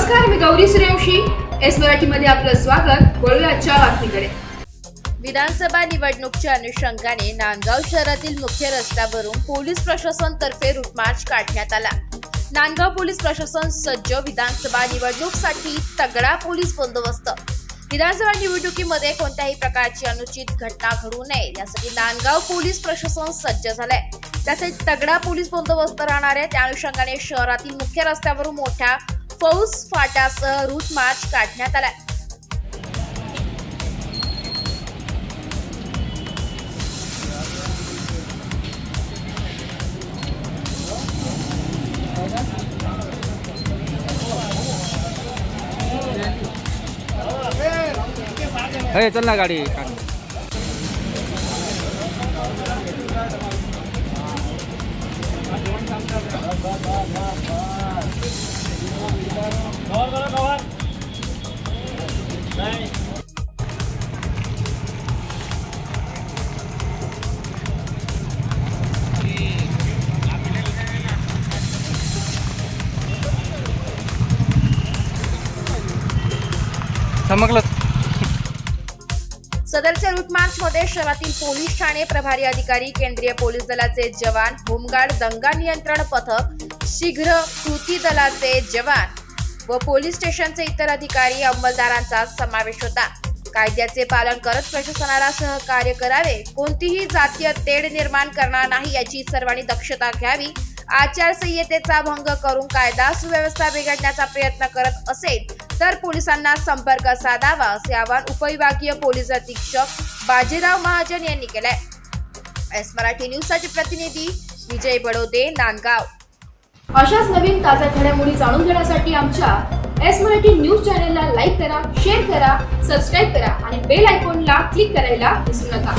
नमस्कार, मी गौरी सूर्यवंशी. एस मराठीमध्ये आपलं स्वागत. वळूया आजच्या बातमीकडे. विधानसभा निवडणुकीच्या अनुषंगाने नांदगाव शहरातील मुख्य रस्त्यावरून पोलीस प्रशासन तर्फे रूट मार्च काढण्यात आला. नांदगाव पोलीस प्रशासन सज्ज. विधानसभा निवडणुकीसाठी तगडा पोलीस बंदोबस्त. विधानसभा निवडणुकीमध्ये कोणत्याही प्रकारची अनुचित घटना घडू नये यासाठी नांदगाव पोलीस प्रशासन सज्ज झालंय. त्यासाठी तगडा पोलीस बंदोबस्त राहणार आहे. त्या अनुषंगाने शहरातील मुख्य रस्त्यावरून मोठ्या फौज फाटासह रूट मार्च काढण्यात आलाय. हे चल ना गाडी. चमकलं. सदरच्या रूट मार्च मध्ये शहरातील पोलीस ठाणे प्रभारी अधिकारी, केंद्रीय पोलीस दलाचे जवान, होमगार्ड, दंगा नियंत्रण पथक, शीघ्र कृती दलाचे जवान व पोलीस स्टेशनचे इतर अधिकारी, अंमलदारांचा समावेश होता. कायद्याचे पालन करत प्रशासनाला सहकार्य करावे. कोणतीही जातीय तेढ निर्माण करणार नाही याची सर्वांनी दक्षता घ्यावी. आचारसंहितेचा भंग करून कायदा सुव्यवस्था बिघडण्याचा प्रयत्न करत असेल तर पोलिसांना संपर्क साधावा, असे आवाहन उपविभागीय पोलीस अधीक्षक बाजीराव महाजन यांनी केलंय. एस मराठी न्यूजसाठी प्रतिनिधी विजय बडोदे, नांदगाव. अशाच नवीन ताज्या घडामोडी जाणून घेण्यासाठी आमच्या एस मराठी न्यूज चॅनलला लाईक करा, शेअर करा, सबस्क्राईब करा आणि बेल आयकॉनला क्लिक करायला विसरू नका.